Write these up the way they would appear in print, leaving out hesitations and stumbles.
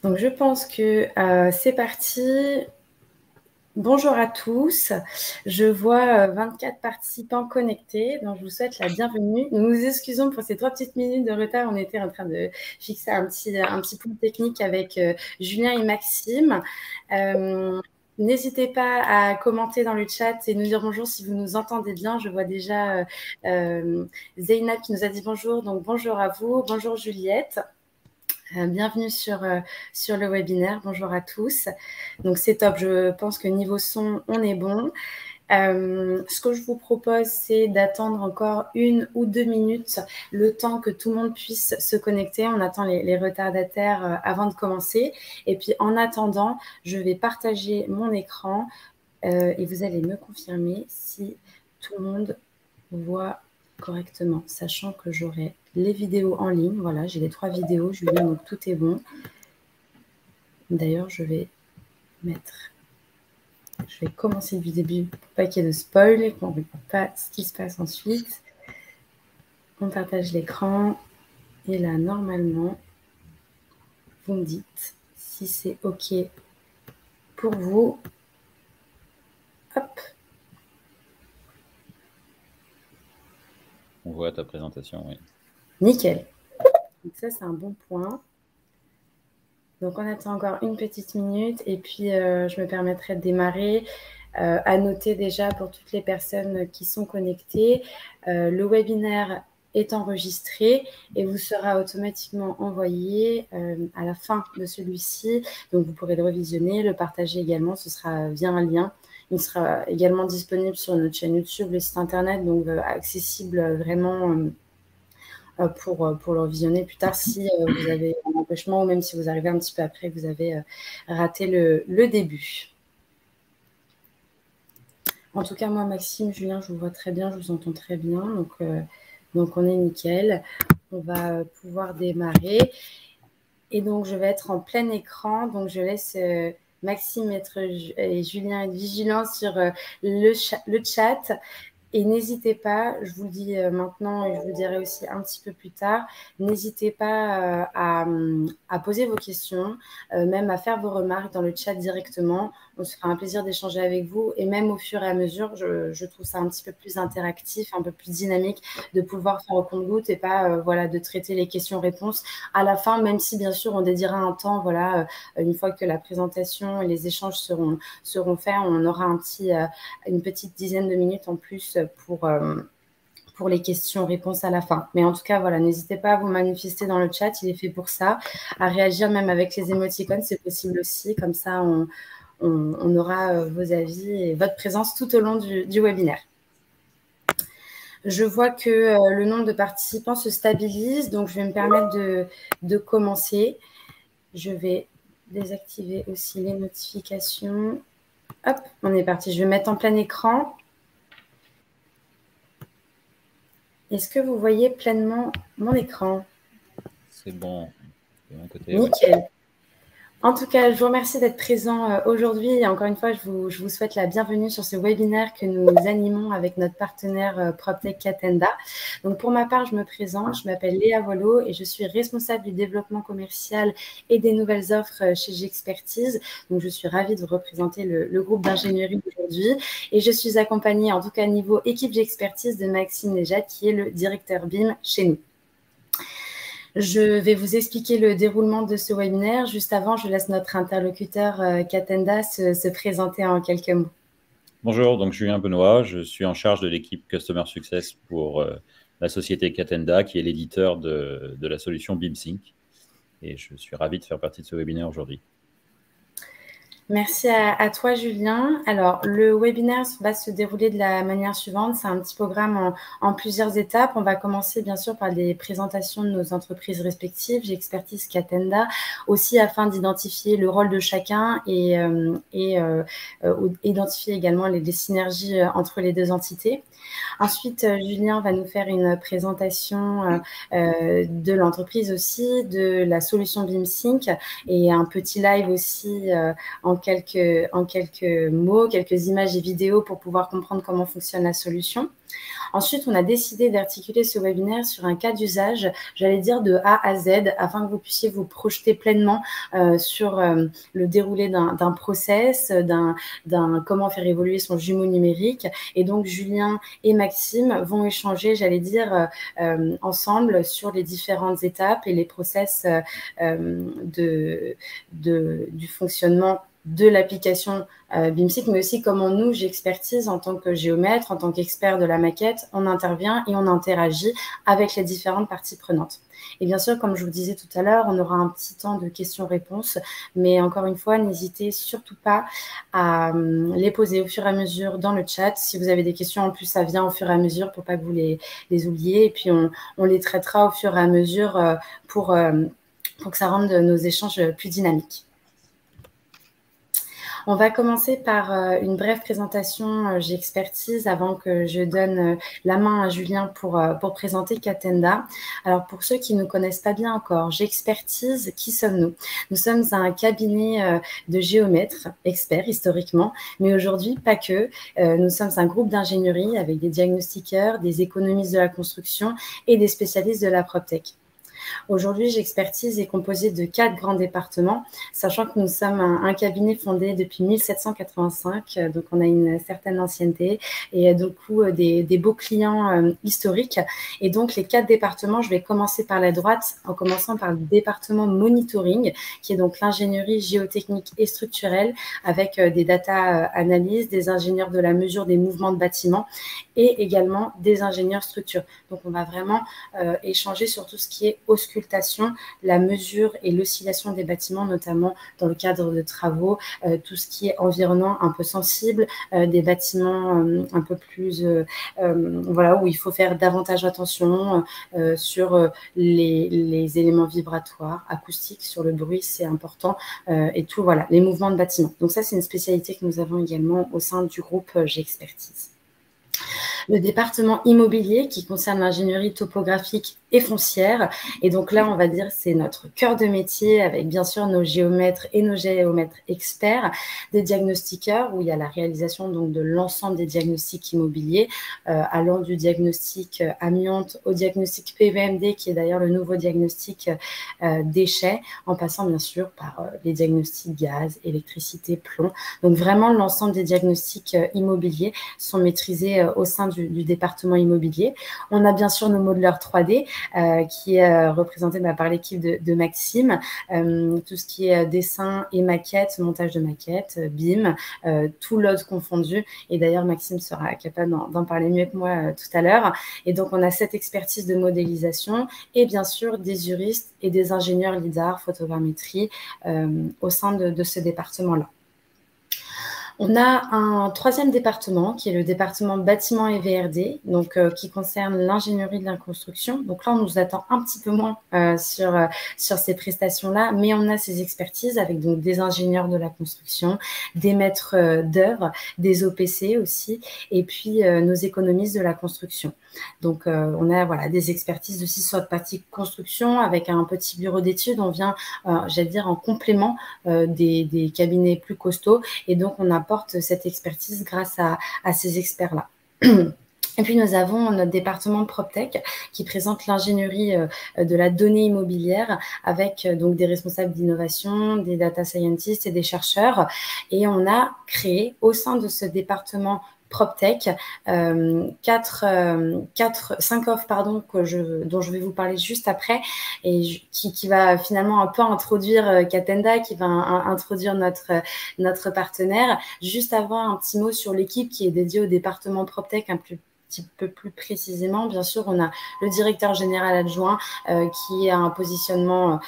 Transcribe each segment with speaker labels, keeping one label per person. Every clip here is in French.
Speaker 1: Donc, je pense que c'est parti. Bonjour à tous. Je vois 24 participants connectés, donc je vous souhaite la bienvenue. Nous nous excusons pour ces 3 petites minutes de retard. On était en train de fixer un petit point technique avec Julien et Maxime. N'hésitez pas à commenter dans le chat et nous dire bonjour si vous nous entendez bien. Je vois déjà Zeynab qui nous a dit bonjour, donc bonjour à vous. Bonjour Juliette. Bienvenue sur le webinaire. Bonjour à tous. Donc, c'est top. Je pense que niveau son, on est bon. Ce que je vous propose, c'est d'attendre encore 1 ou 2 minutes, le temps que tout le monde puisse se connecter. On attend les retardataires avant de commencer. Et puis, en attendant, je vais partager mon écran et vous allez me confirmer si tout le monde voit correctement, sachant que j'aurai les vidéos en ligne. Voilà, j'ai les 3 vidéos, Julien, donc tout est bon. D'ailleurs, je vais commencer du début pour pas qu'il y ait de spoil et qu'on ne regarde pas ce qui se passe ensuite. On partage l'écran et là, normalement, vous me dites si c'est OK pour vous. Hop.
Speaker 2: On voit ta présentation, oui.
Speaker 1: Nickel. Donc ça, c'est un bon point. Donc, on attend encore une petite minute et puis je me permettrai de démarrer. À noter déjà pour toutes les personnes qui sont connectées, le webinaire est enregistré et vous sera automatiquement envoyé à la fin de celui-ci. Donc, vous pourrez le revisionner, le partager également. Ce sera via un lien. Il sera également disponible sur notre chaîne YouTube, le site internet, donc accessible vraiment pour le visionner plus tard si vous avez un empêchement ou même si vous arrivez un petit peu après, vous avez raté le début. En tout cas, moi, Maxime, Julien, je vous vois très bien, je vous entends très bien. Donc on est nickel. On va pouvoir démarrer. Et donc, je vais être en plein écran. Donc, je laisse Maxime et Julien être vigilants sur le chat. Et n'hésitez pas, je vous le dis maintenant et je vous le dirai aussi un petit peu plus tard, n'hésitez pas à poser vos questions, même à faire vos remarques dans le chat directement. On se fera un plaisir d'échanger avec vous et même au fur et à mesure, je trouve ça un petit peu plus interactif, un peu plus dynamique de pouvoir faire au compte-gouttes et pas voilà, de traiter les questions-réponses à la fin, même si bien sûr on dédiera un temps, voilà, une fois que la présentation et les échanges seront faits, on aura une petite dizaine de minutes en plus pour les questions-réponses à la fin. Mais en tout cas, voilà, n'hésitez pas à vous manifester dans le chat, il est fait pour ça, à réagir même avec les émoticônes, c'est possible aussi, comme ça on aura vos avis et votre présence tout au long du webinaire. Je vois que le nombre de participants se stabilise, donc je vais me permettre de commencer. Je vais désactiver aussi les notifications. Hop, on est parti. Je vais mettre en plein écran. Est-ce que vous voyez pleinement mon écran?
Speaker 2: C'est bon de mon côté.
Speaker 1: Nickel.
Speaker 2: Ouais.
Speaker 1: En tout cas, je vous remercie d'être présent aujourd'hui. Et encore une fois, je vous souhaite la bienvenue sur ce webinaire que nous animons avec notre partenaire PropTech Catenda. Donc, pour ma part, je me présente. Je m'appelle Léa Volo et je suis responsable du développement commercial et des nouvelles offres chez Gexpertise. Donc, je suis ravie de vous représenter le groupe d'ingénierie aujourd'hui. Et je suis accompagnée, en tout cas niveau équipe Gexpertise, de Maxime Nejad, qui est le directeur BIM chez nous. Je vais vous expliquer le déroulement de ce webinaire. Juste avant, je laisse notre interlocuteur Catenda se présenter en quelques mots.
Speaker 2: Bonjour, donc Julien Benoît, je suis en charge de l'équipe Customer Success pour la société Catenda, qui est l'éditeur de la solution BIMsync. Et je suis ravi de faire partie de ce webinaire aujourd'hui.
Speaker 1: Merci à toi, Julien. Alors, le webinaire va se dérouler de la manière suivante. C'est un petit programme en plusieurs étapes. On va commencer, bien sûr, par des présentations de nos entreprises respectives, Gexpertise, Catenda, aussi afin d'identifier le rôle de chacun et identifier également les synergies entre les deux entités. Ensuite, Julien va nous faire une présentation de l'entreprise aussi, de la solution BIMsync et un petit live aussi en en quelques mots, quelques images et vidéos pour pouvoir comprendre comment fonctionne la solution. Ensuite, on a décidé d'articuler ce webinaire sur un cas d'usage, j'allais dire de A à Z, afin que vous puissiez vous projeter pleinement sur le déroulé d'un process, d'un comment faire évoluer son jumeau numérique. Et donc, Julien et Maxime vont échanger, j'allais dire, ensemble sur les différentes étapes et les process du fonctionnement de l'application BIMSync, mais aussi comment nous, j'expertise en tant que géomètre, en tant qu'expert de la maquette, on intervient et on interagit avec les différentes parties prenantes. Et bien sûr, comme je vous disais tout à l'heure, on aura un petit temps de questions-réponses, mais encore une fois, n'hésitez surtout pas à les poser au fur et à mesure dans le chat. Si vous avez des questions, en plus, ça vient au fur et à mesure pour pas que vous les oubliez, et puis on les traitera au fur et à mesure pour que ça rende nos échanges plus dynamiques. On va commencer par une brève présentation j'expertise avant que je donne la main à Julien pour présenter Catenda. Alors, pour ceux qui ne connaissent pas bien encore, j'expertise, qui sommes-nous? Nous sommes un cabinet de géomètres, experts historiquement, mais aujourd'hui, pas que. Nous sommes un groupe d'ingénierie avec des diagnostiqueurs, des économistes de la construction et des spécialistes de la PropTech. Aujourd'hui, j'expertise est composée de 4 grands départements, sachant que nous sommes un cabinet fondé depuis 1785, donc on a une certaine ancienneté et du coup des beaux clients historiques. Et donc, les 4 départements, je vais commencer par la droite, en commençant par le département monitoring, qui est donc l'ingénierie géotechnique et structurelle, avec des data analyses, des ingénieurs de la mesure des mouvements de bâtiments et également des ingénieurs structure. Donc, on va vraiment échanger sur tout ce qui est auscultation, la mesure et l'oscillation des bâtiments, notamment dans le cadre de travaux, tout ce qui est environnement un peu sensible, des bâtiments un peu plus, voilà, où il faut faire davantage attention sur les éléments vibratoires, acoustiques, sur le bruit, c'est important, et tout, voilà, les mouvements de bâtiments. Donc ça, c'est une spécialité que nous avons également au sein du groupe J'expertise. Le département immobilier qui concerne l'ingénierie topographique et foncière. Et donc là, on va dire c'est notre cœur de métier avec bien sûr nos géomètres et nos géomètres experts, des diagnostiqueurs où il y a la réalisation donc de l'ensemble des diagnostics immobiliers, allant du diagnostic amiante au diagnostic PVMD qui est d'ailleurs le nouveau diagnostic déchets, en passant bien sûr par les diagnostics gaz, électricité, plomb. Donc vraiment l'ensemble des diagnostics immobiliers sont maîtrisés au sein du département immobilier. On a bien sûr nos modeleurs 3D qui est représenté par l'équipe de Maxime, tout ce qui est dessin et maquette, montage de maquette, BIM, tout l'autre confondu. Et d'ailleurs, Maxime sera capable d'en parler mieux que moi tout à l'heure. Et donc, on a cette expertise de modélisation et bien sûr des juristes et des ingénieurs lidar, photogrammétrie au sein de ce département-là. On a un troisième département qui est le département bâtiment et VRD, donc qui concerne l'ingénierie de la construction. Donc là, on nous attend un petit peu moins sur ces prestations-là, mais on a ces expertises avec donc des ingénieurs de la construction, des maîtres d'œuvre, des OPC aussi, et puis nos économistes de la construction. Donc, on a voilà, des expertises aussi sur la partie construction avec un petit bureau d'études. On vient, j'allais dire, en complément des cabinets plus costauds. Et donc, on apporte cette expertise grâce à ces experts-là. Et puis, nous avons notre département PropTech qui présente l'ingénierie de la donnée immobilière avec donc des responsables d'innovation, des data scientists et des chercheurs. Et on a créé au sein de ce département PropTech, 5 offres dont je vais vous parler juste après et qui va finalement un peu introduire Catenda, qui va introduire notre partenaire. Juste avant, un petit mot sur l'équipe qui est dédiée au département PropTech un petit peu plus précisément. Bien sûr, on a le directeur général adjoint qui a un positionnement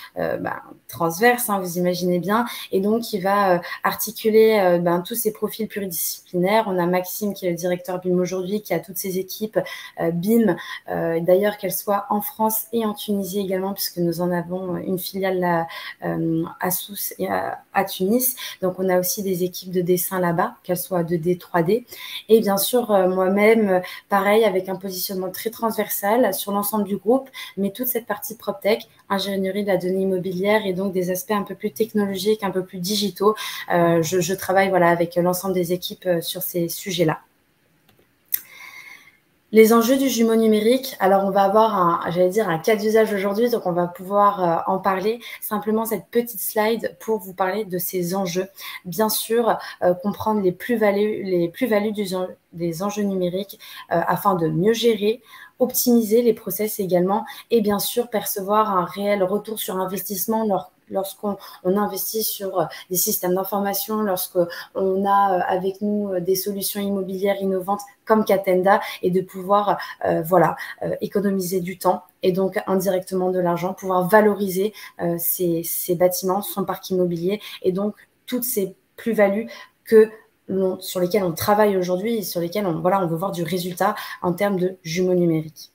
Speaker 1: transverse, hein, vous imaginez bien, et donc qui va articuler tous ces profils pluridisciplinaires. On a Maxime qui est le directeur BIM aujourd'hui, qui a toutes ses équipes BIM, d'ailleurs qu'elles soient en France et en Tunisie également, puisque nous en avons une filiale à Sousse et à Tunis. Donc, on a aussi des équipes de dessin là-bas, qu'elles soient 2D, 3D. Et bien sûr, moi-même, pareil, avec un positionnement très transversal sur l'ensemble du groupe, mais toute cette partie PropTech, ingénierie de la donnée immobilière et donc des aspects un peu plus technologiques, un peu plus digitaux. Je travaille voilà, avec l'ensemble des équipes sur ces sujets-là. Les enjeux du jumeau numérique, alors on va avoir un cas d'usage aujourd'hui, donc on va pouvoir en parler. Simplement cette petite slide pour vous parler de ces enjeux. Bien sûr, comprendre les plus-values des enjeux numériques afin de mieux gérer, optimiser les process également et bien sûr percevoir un réel retour sur investissement lorsqu'on investit sur des systèmes d'information, lorsqu'on a avec nous des solutions immobilières innovantes comme Catenda et de pouvoir économiser du temps et donc indirectement de l'argent, pouvoir valoriser ces bâtiments, son parc immobilier et donc toutes ces plus-values sur lesquelles on travaille aujourd'hui et sur lesquelles on veut voir du résultat en termes de jumeaux numériques.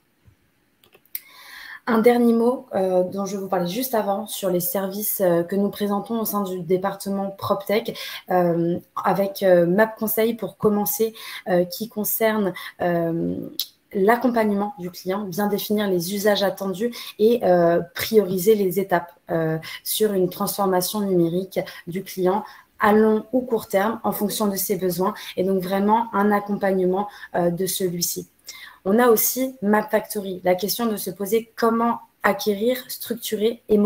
Speaker 1: Un dernier mot dont je vais vous parler juste avant sur les services que nous présentons au sein du département PropTech avec Map Conseil pour commencer qui concerne l'accompagnement du client, bien définir les usages attendus et prioriser les étapes sur une transformation numérique du client à long ou court terme en fonction de ses besoins et donc vraiment un accompagnement de celui-ci. On a aussi Map Factory, la question de se poser comment acquérir, structurer et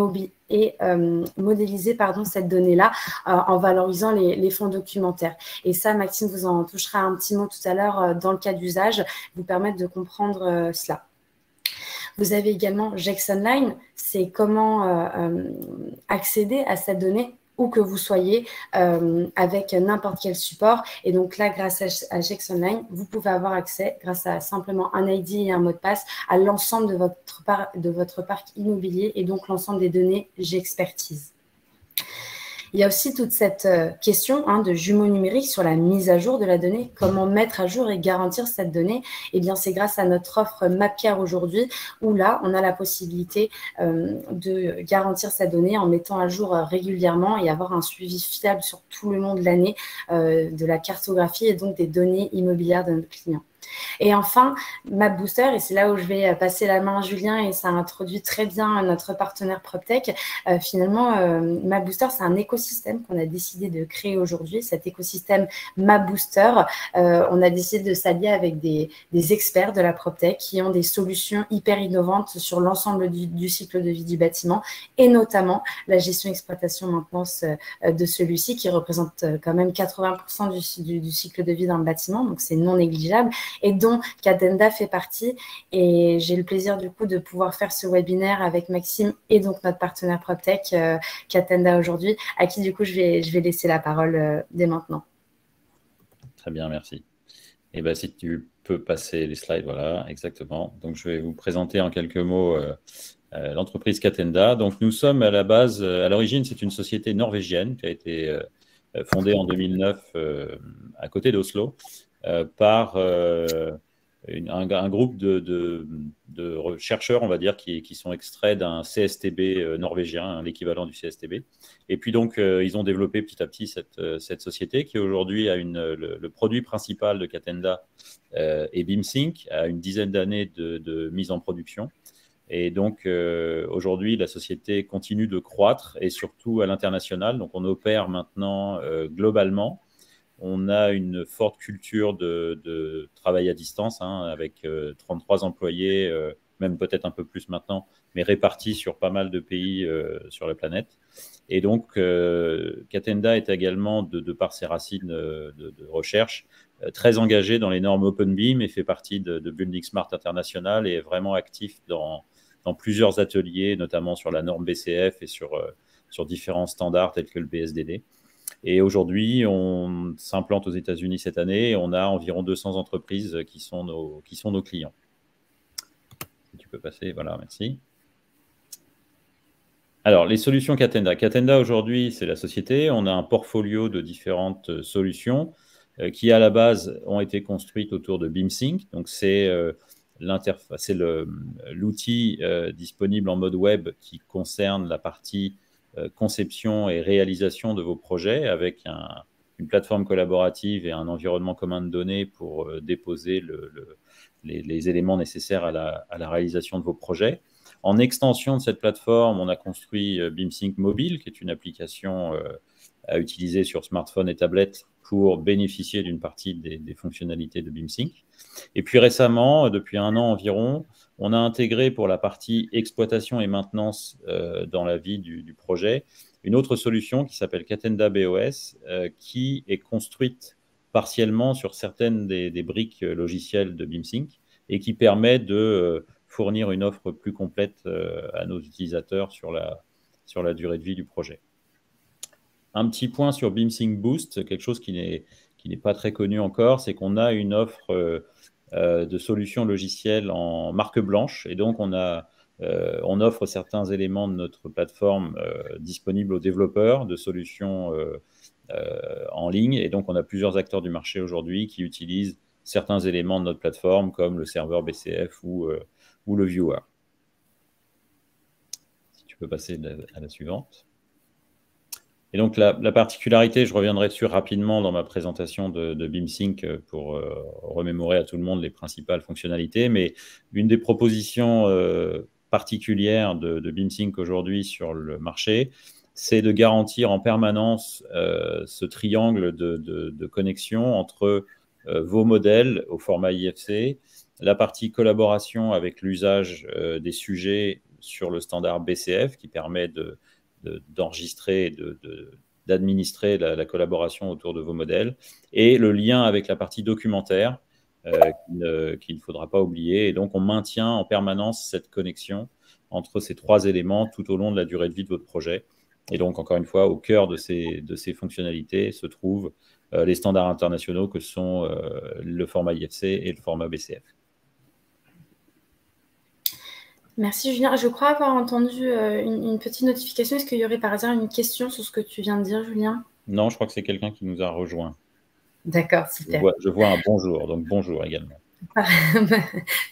Speaker 1: modéliser cette donnée-là en valorisant les fonds documentaires. Et ça, Maxime vous en touchera un petit mot tout à l'heure dans le cas d'usage, vous permettre de comprendre cela. Vous avez également Gex Online, c'est comment accéder à cette donnée où que vous soyez avec n'importe quel support. Et donc là, grâce à Gex Online, vous pouvez avoir accès, grâce à simplement un ID et un mot de passe, à l'ensemble de votre parc immobilier et donc l'ensemble des données Gexpertise. Il y a aussi toute cette question de jumeaux numériques sur la mise à jour de la donnée. Comment mettre à jour et garantir cette donnée? Eh bien, c'est grâce à notre offre MapCare aujourd'hui où là, on a la possibilité de garantir sa donnée en mettant à jour régulièrement et avoir un suivi fiable sur tout le long de l'année de la cartographie et donc des données immobilières de notre client. Et enfin, Map Booster, et c'est là où je vais passer la main à Julien et ça introduit très bien notre partenaire PropTech. Finalement, Map Booster, c'est un écosystème qu'on a décidé de créer aujourd'hui. Cet écosystème Map Booster, on a décidé de s'allier avec des experts de la PropTech qui ont des solutions hyper innovantes sur l'ensemble du cycle de vie du bâtiment et notamment la gestion, exploitation, maintenance de celui-ci qui représente quand même 80% du cycle de vie d'un bâtiment, donc c'est non négligeable. Et dont Catenda fait partie. Et j'ai le plaisir du coup de pouvoir faire ce webinaire avec Maxime et donc notre partenaire PropTech, Catenda aujourd'hui, à qui du coup je vais laisser la parole dès maintenant.
Speaker 2: Très bien, merci. Et bien, si tu peux passer les slides, voilà, exactement. Donc, je vais vous présenter en quelques mots l'entreprise Catenda. Donc, nous sommes à la base, à l'origine, c'est une société norvégienne qui a été fondée en 2009 à côté d'Oslo. Par un groupe de chercheurs, on va dire, qui sont extraits d'un CSTB norvégien, l'équivalent du CSTB. Et puis donc, ils ont développé petit à petit cette société qui aujourd'hui a le produit principal de Catenda est BIMsync, a une dizaine d'années de mise en production. Et donc, aujourd'hui, la société continue de croître et surtout à l'international. Donc, on opère maintenant globalement. On a une forte culture de travail à distance avec 33 employés, même peut-être un peu plus maintenant, mais répartis sur pas mal de pays sur la planète. Et donc, Catenda est également, de par ses racines de recherche, très engagé dans les normes OpenBIM et fait partie de Building Smart International et est vraiment actif dans plusieurs ateliers, notamment sur la norme BCF et sur différents standards tels que le BSDD. Et aujourd'hui, on s'implante aux États-Unis cette année et on a environ 200 entreprises qui sont nos clients. Tu peux passer, voilà, merci. Alors, les solutions Catenda. Catenda, aujourd'hui, c'est la société. On a un portfolio de différentes solutions qui, à la base, ont été construites autour de BIMsync. Donc, c'est l'outil disponible en mode web qui concerne la partie conception et réalisation de vos projets avec une plateforme collaborative et un environnement commun de données pour déposer les éléments nécessaires à la réalisation de vos projets. En extension de cette plateforme, on a construit BeamSync Mobile, qui est une application à utiliser sur smartphone et tablette pour bénéficier d'une partie des fonctionnalités de BeamSync. Et puis récemment, depuis 1 an environ, on a intégré pour la partie exploitation et maintenance dans la vie du projet une autre solution qui s'appelle Catenda BOS, qui est construite partiellement sur certaines des briques logicielles de BeamSync et qui permet de fournir une offre plus complète à nos utilisateurs sur la durée de vie du projet. Un petit point sur BeamSync Boost, quelque chose qui n'est pas très connu encore, c'est qu'on a une offre de solutions logicielles en marque blanche. Et donc, on offre certains éléments de notre plateforme disponibles aux développeurs de solutions en ligne. Et donc, on a plusieurs acteurs du marché aujourd'hui qui utilisent certains éléments de notre plateforme, comme le serveur BCF ou le viewer. Si tu peux passer à la suivante. Et donc, la particularité, je reviendrai dessus rapidement dans ma présentation de BeamSync pour remémorer à tout le monde les principales fonctionnalités. Mais une des propositions particulières de BeamSync aujourd'hui sur le marché, c'est de garantir en permanence ce triangle de connexion entre vos modèles au format IFC, la partie collaboration avec l'usage des sujets sur le standard BCF qui permet d'enregistrer et d'administrer la collaboration autour de vos modèles, et le lien avec la partie documentaire qu'il ne faudra pas oublier. Et donc, on maintient en permanence cette connexion entre ces 3 éléments tout au long de la durée de vie de votre projet. Et donc, encore une fois, au cœur de ces fonctionnalités se trouvent les standards internationaux que sont le format IFC et le format BCF.
Speaker 1: Merci Julien. Je crois avoir entendu une petite notification. Est-ce qu'il y aurait par hasard une question sur ce que tu viens de dire, Julien?
Speaker 2: Non, je crois que c'est quelqu'un qui nous a rejoint.
Speaker 1: D'accord, super.
Speaker 2: Je vois un bonjour, donc bonjour également.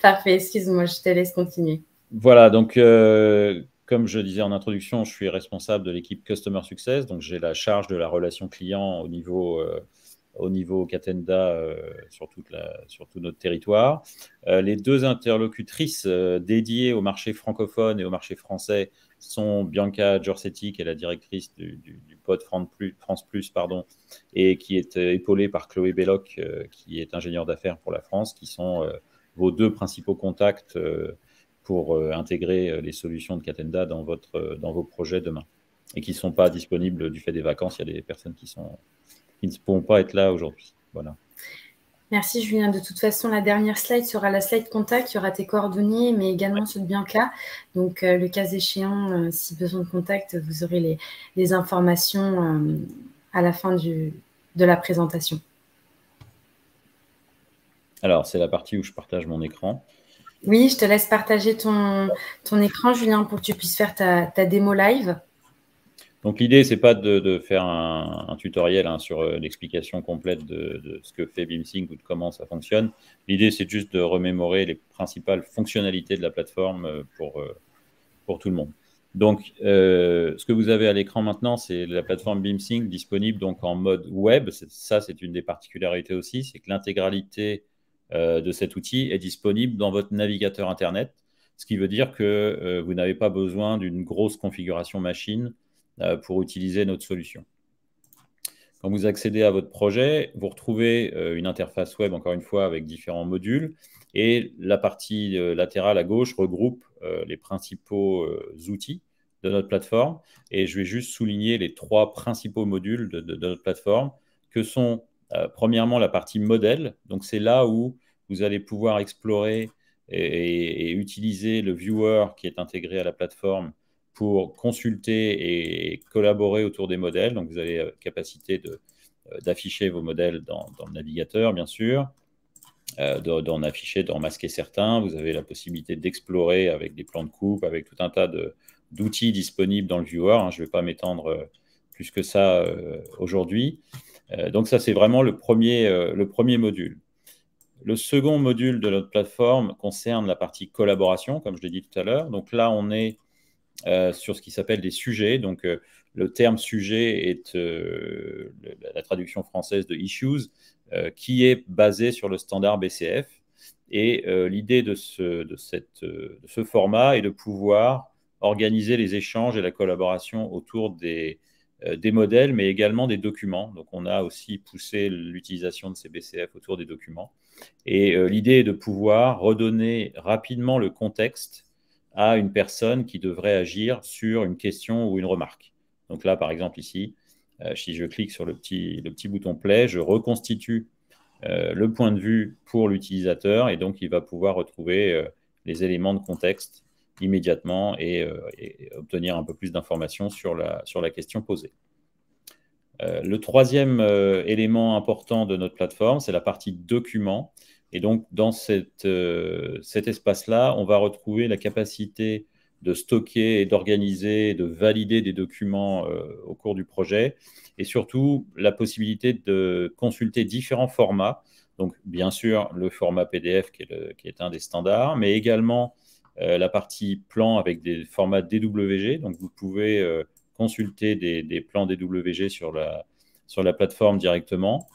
Speaker 1: Parfait, excuse-moi, je te laisse continuer.
Speaker 2: Voilà, donc comme je disais en introduction, je suis responsable de l'équipe Customer Success, donc j'ai la charge de la relation client au niveau Catenda sur tout notre territoire. Les 2 interlocutrices dédiées au marché francophone et au marché français sont Bianca Giorsetti, qui est la directrice du pod France Plus, et qui est épaulée par Chloé Belloc, qui est ingénieure d'affaires pour la France, qui sont vos 2 principaux contacts pour intégrer les solutions de Catenda dans vos projets demain, et qui ne sont pas disponibles du fait des vacances. Il y a des personnes qui ne pourront pas être là aujourd'hui. Voilà.
Speaker 1: Merci Julien. De toute façon, la dernière slide sera la slide contact. Il y aura tes coordonnées, mais également ceux de Bianca. Donc, le cas échéant, si besoin de contact, vous aurez les informations à la fin de la présentation.
Speaker 2: Alors, c'est la partie où je partage mon écran.
Speaker 1: Oui, je te laisse partager ton écran, Julien, pour que tu puisses faire ta démo live.
Speaker 2: Donc, l'idée, ce n'est pas de faire un tutoriel sur l'explication complète de ce que fait BeamSync ou de comment ça fonctionne. L'idée, c'est juste de remémorer les principales fonctionnalités de la plateforme pour tout le monde. Donc, ce que vous avez à l'écran maintenant, c'est la plateforme BeamSync disponible donc en mode web. Ça, c'est une des particularités aussi, c'est que l'intégralité de cet outil est disponible dans votre navigateur Internet, ce qui veut dire que vous n'avez pas besoin d'une grosse configuration machine pour utiliser notre solution. Quand vous accédez à votre projet, vous retrouvez une interface web, encore une fois, avec différents modules. Et la partie latérale à gauche regroupe les principaux outils de notre plateforme. Et je vais juste souligner les 3 principaux modules de notre plateforme, que sont premièrement la partie modèle. Donc, c'est là où vous allez pouvoir explorer et utiliser le viewer qui est intégré à la plateforme pour consulter et collaborer autour des modèles. Donc, vous avez la capacité d'afficher vos modèles dans le navigateur, bien sûr, d'en afficher, d'en masquer certains. Vous avez la possibilité d'explorer avec des plans de coupe, avec tout un tas d'outils disponibles dans le viewer. Je ne vais pas m'étendre plus que ça aujourd'hui. Donc, ça, c'est vraiment le premier module. Le second module de notre plateforme concerne la partie collaboration, comme je l'ai dit tout à l'heure. Donc là, on est sur ce qui s'appelle des sujets. Donc, le terme sujet est la traduction française de issues, qui est basé sur le standard BCF. Et l'idée de ce format est de pouvoir organiser les échanges et la collaboration autour des modèles, mais également des documents. Donc, on a aussi poussé l'utilisation de ces BCF autour des documents. Et l'idée est de pouvoir redonner rapidement le contexte à une personne qui devrait agir sur une question ou une remarque. Donc là, par exemple, ici, si je clique sur le petit bouton play, je reconstitue le point de vue pour l'utilisateur et donc il va pouvoir retrouver les éléments de contexte immédiatement et obtenir un peu plus d'informations sur la question posée. Le troisième élément important de notre plateforme, c'est la partie documents. Et donc, dans cet espace-là, on va retrouver la capacité de stocker et d'organiser, de valider des documents au cours du projet, et surtout la possibilité de consulter différents formats. Donc, bien sûr, le format PDF qui est un des standards, mais également la partie plan avec des formats DWG. Donc, vous pouvez consulter des plans DWG sur la plateforme directement.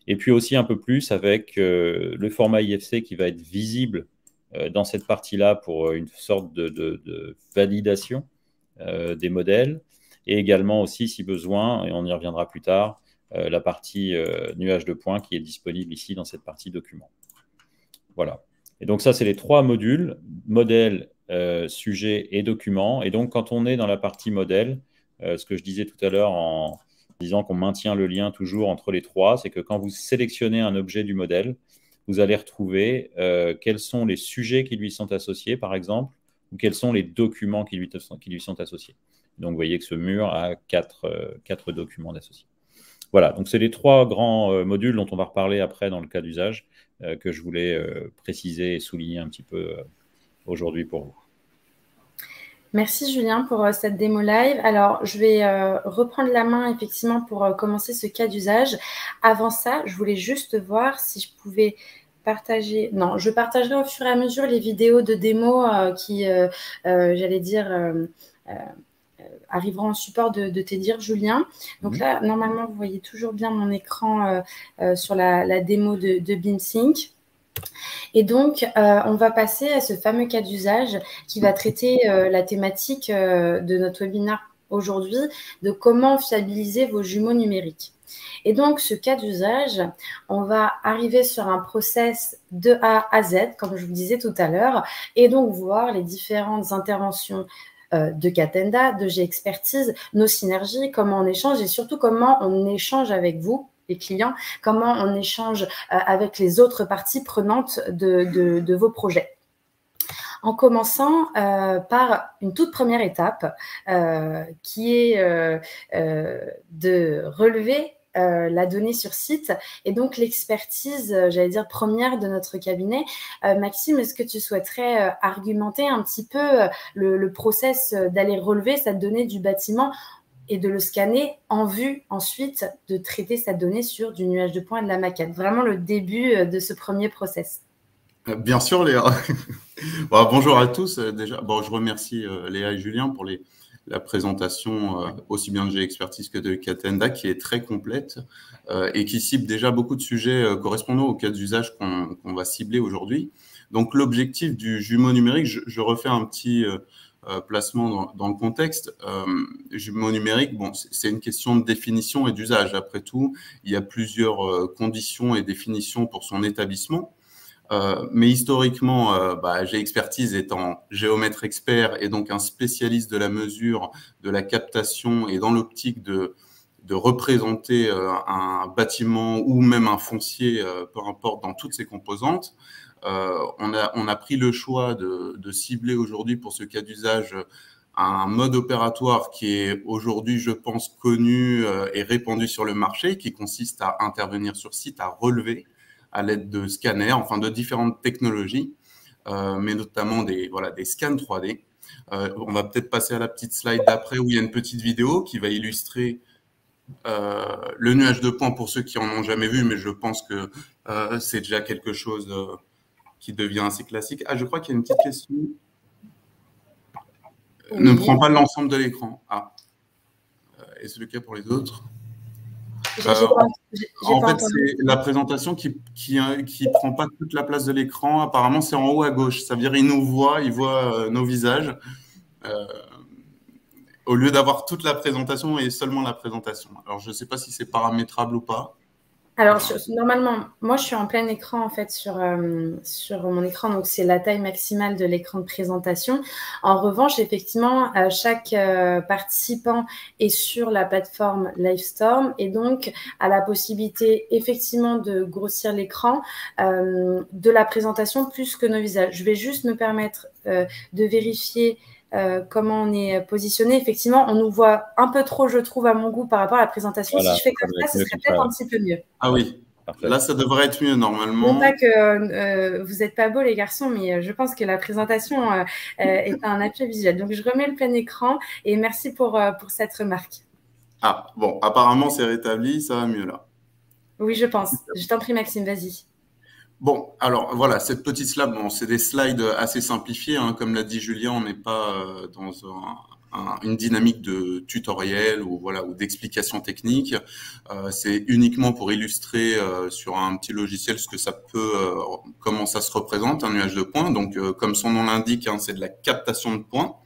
Speaker 2: Et puis aussi un peu plus avec le format IFC qui va être visible dans cette partie-là pour une sorte de validation des modèles. Et également aussi, si besoin, et on y reviendra plus tard, la partie nuage de points qui est disponible ici dans cette partie document. Voilà. Et donc ça, c'est les trois modules, modèle, sujet et document. Et donc, quand on est dans la partie modèle, ce que je disais tout à l'heure en disant qu'on maintient le lien toujours entre les trois, c'est que quand vous sélectionnez un objet du modèle, vous allez retrouver quels sont les sujets qui lui sont associés, par exemple, ou quels sont les documents qui lui sont associés. Donc, vous voyez que ce mur a quatre documents d'associés. Voilà, donc c'est les trois grands modules dont on va reparler après dans le cas d'usage que je voulais préciser et souligner un petit peu aujourd'hui pour vous.
Speaker 1: Merci Julien pour cette démo live. Alors, je vais reprendre la main effectivement pour commencer ce cas d'usage. Avant ça, je voulais juste voir si je pouvais partager. Non, je partagerai au fur et à mesure les vidéos de démo qui, j'allais dire, arriveront en support de tes dires, Julien. Donc là, normalement, vous voyez toujours bien mon écran sur la démo de BeamSync. Et donc, on va passer à ce fameux cas d'usage qui va traiter la thématique de notre webinaire aujourd'hui, de comment fiabiliser vos jumeaux numériques. Et donc, ce cas d'usage, on va arriver sur un process de A à Z, comme je vous disais tout à l'heure, et donc voir les différentes interventions de Catenda, de G-Expertise, nos synergies, comment on échange et surtout comment on échange avec vous, les clients, comment on échange avec les autres parties prenantes de vos projets. En commençant par une toute première étape qui est de relever la donnée sur site et donc l'expertise, j'allais dire, première de notre cabinet. Maxime, est-ce que tu souhaiterais argumenter un petit peu le process d'aller relever cette donnée du bâtiment et de le scanner en vue ensuite de traiter cette donnée sur du nuage de points et de la maquette. Vraiment le début de ce premier process.
Speaker 3: Bien sûr, Léa. Bon, bonjour à tous. Déjà, bon, je remercie Léa et Julien pour la présentation aussi bien de G-Expertise que de Catenda, qui est très complète et qui cible déjà beaucoup de sujets correspondant au cas d'usage qu'on va cibler aujourd'hui. Donc, l'objectif du jumeau numérique, je refais un petit placement dans le contexte. Jumeau numérique, bon, c'est une question de définition et d'usage. Après tout, il y a plusieurs conditions et définitions pour son établissement. Mais historiquement, G-Expertise étant géomètre expert et donc un spécialiste de la mesure, de la captation et dans l'optique de représenter un bâtiment ou même un foncier, peu importe, dans toutes ses composantes, on a pris le choix de cibler aujourd'hui pour ce cas d'usage un mode opératoire qui est aujourd'hui, je pense, connu et répandu sur le marché, qui consiste à intervenir sur site, à relever à l'aide de scanners, enfin de différentes technologies, mais notamment des scans 3D. On va peut-être passer à la petite slide d'après où il y a une petite vidéo qui va illustrer le nuage de points pour ceux qui en ont jamais vu, mais je pense que c'est déjà quelque chose qui devient assez classique. Ah, je crois qu'il y a une petite question. Ne prend pas l'ensemble de l'écran. Ah. Et c'est le cas pour les autres. En fait, c'est la présentation qui prend pas toute la place de l'écran. Apparemment, c'est en haut à gauche. Ça veut dire qu'il nous voit, il voit nos visages. Au lieu d'avoir toute la présentation et seulement la présentation. Alors, je ne sais pas si c'est paramétrable ou pas.
Speaker 1: Alors, normalement, moi, je suis en plein écran, en fait, sur mon écran. Donc, c'est la taille maximale de l'écran de présentation. En revanche, effectivement, chaque participant est sur la plateforme Livestorm et donc a la possibilité, effectivement, de grossir l'écran de la présentation plus que nos visages. Je vais juste me permettre de vérifier comment on est positionné. Effectivement, on nous voit un peu trop, je trouve, à mon goût par rapport à la présentation. Voilà, si je fais comme ça, ce serait peut-être un petit peu mieux.
Speaker 3: Ah oui, parfait. Là, ça devrait être mieux normalement.
Speaker 1: Non pas que vous n'êtes pas beaux les garçons, mais je pense que la présentation est un appui visuel. Donc, je remets le plein écran et merci pour cette remarque.
Speaker 3: Ah, bon, apparemment, c'est rétabli, ça va mieux là.
Speaker 1: Oui, je pense. Je t'en prie, Maxime, vas-y.
Speaker 3: Bon, alors voilà, cette petite slide, bon, c'est des slides assez simplifiés, hein, comme l'a dit Julien, on n'est pas dans une dynamique de tutoriel ou voilà ou d'explication technique. C'est uniquement pour illustrer sur un petit logiciel ce que ça peut, comment ça se représente un nuage de points. Donc, comme son nom l'indique, hein, c'est de la captation de points.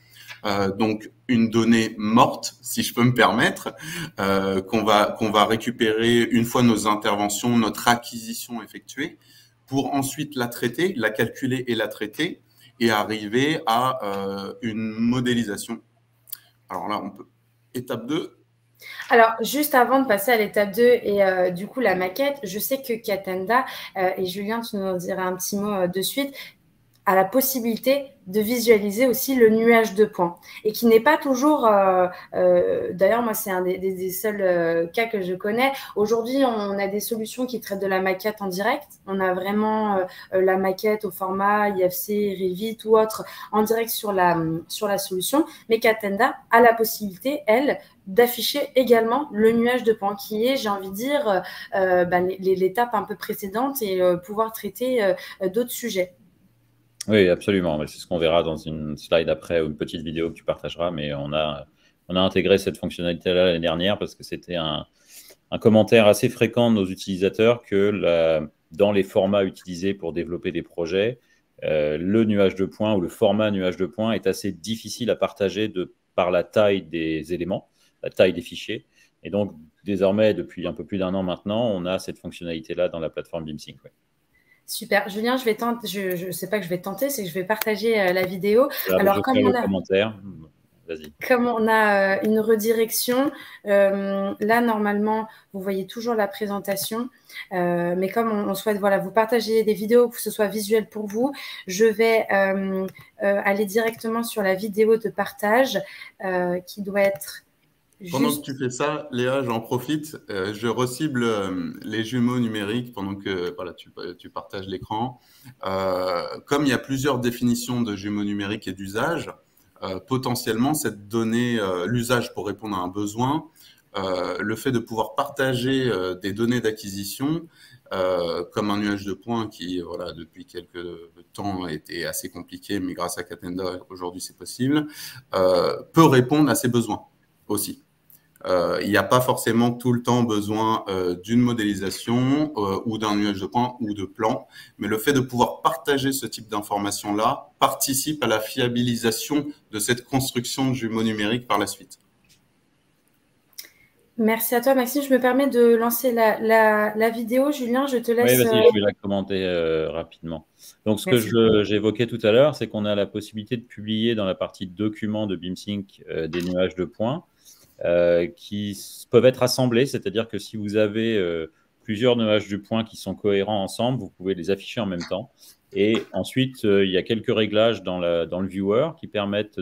Speaker 3: Donc une donnée morte, si je peux me permettre, qu'on va récupérer une fois nos interventions, notre acquisition effectuée, pour ensuite la traiter, la calculer et la traiter, et arriver à une modélisation. Alors là, on peut. Étape 2.
Speaker 1: Alors, juste avant de passer à l'étape 2 et du coup la maquette, je sais que Katenda, et Julien, tu nous en diras un petit mot de suite, a la possibilité de visualiser aussi le nuage de points et qui n'est pas toujours, d'ailleurs moi c'est un des seuls cas que je connais. Aujourd'hui on a des solutions qui traitent de la maquette en direct, on a vraiment la maquette au format IFC, Revit ou autre en direct sur la solution, mais Katenda a la possibilité, elle, d'afficher également le nuage de points qui est, j'ai envie de dire, l'étape un peu précédente et pouvoir traiter d'autres sujets.
Speaker 2: Oui, absolument. C'est ce qu'on verra dans une slide après ou une petite vidéo que tu partageras. Mais on a intégré cette fonctionnalité-là l'année dernière parce que c'était un commentaire assez fréquent de nos utilisateurs que dans les formats utilisés pour développer des projets, le nuage de points ou le format nuage de points est assez difficile à partager par la taille des éléments, la taille des fichiers. Et donc, désormais, depuis un peu plus d'1 an maintenant, on a cette fonctionnalité-là dans la plateforme BIMsync. Ouais.
Speaker 1: Super. Julien, je ne sais pas que je vais tenter, c'est que je vais partager la vidéo.
Speaker 2: Alors, comme
Speaker 1: on a une redirection, là, normalement, vous voyez toujours la présentation. Mais comme on souhaite vous partager des vidéos, que ce soit visuel pour vous, je vais aller directement sur la vidéo de partage qui doit être...
Speaker 3: Pendant que tu fais ça, Léa, j'en profite. Je recible les jumeaux numériques pendant que voilà, tu partages l'écran. Comme il y a plusieurs définitions de jumeaux numériques et d'usage, potentiellement, cette donnée, l'usage pour répondre à un besoin, le fait de pouvoir partager des données d'acquisition, comme un nuage de points qui, voilà, depuis quelques temps a été assez compliqué, mais grâce à Katenda, aujourd'hui, c'est possible, peut répondre à ces besoins aussi. Il n'y a pas forcément tout le temps besoin d'une modélisation ou d'un nuage de points ou de plans, mais le fait de pouvoir partager ce type d'informations-là participe à la fiabilisation de cette construction de jumeaux numériques par la suite.
Speaker 1: Merci à toi, Maxime. Je me permets de lancer la vidéo. Julien, je te laisse...
Speaker 2: Oui, vas-y, je vais la commenter rapidement. Donc, ce que j'évoquais tout à l'heure, c'est qu'on a la possibilité de publier dans la partie documents de BIMsync des nuages de points. Qui peuvent être assemblés, c'est-à-dire que si vous avez plusieurs nuages de points qui sont cohérents ensemble, vous pouvez les afficher en même temps. Et ensuite, il y a quelques réglages dans le viewer qui permettent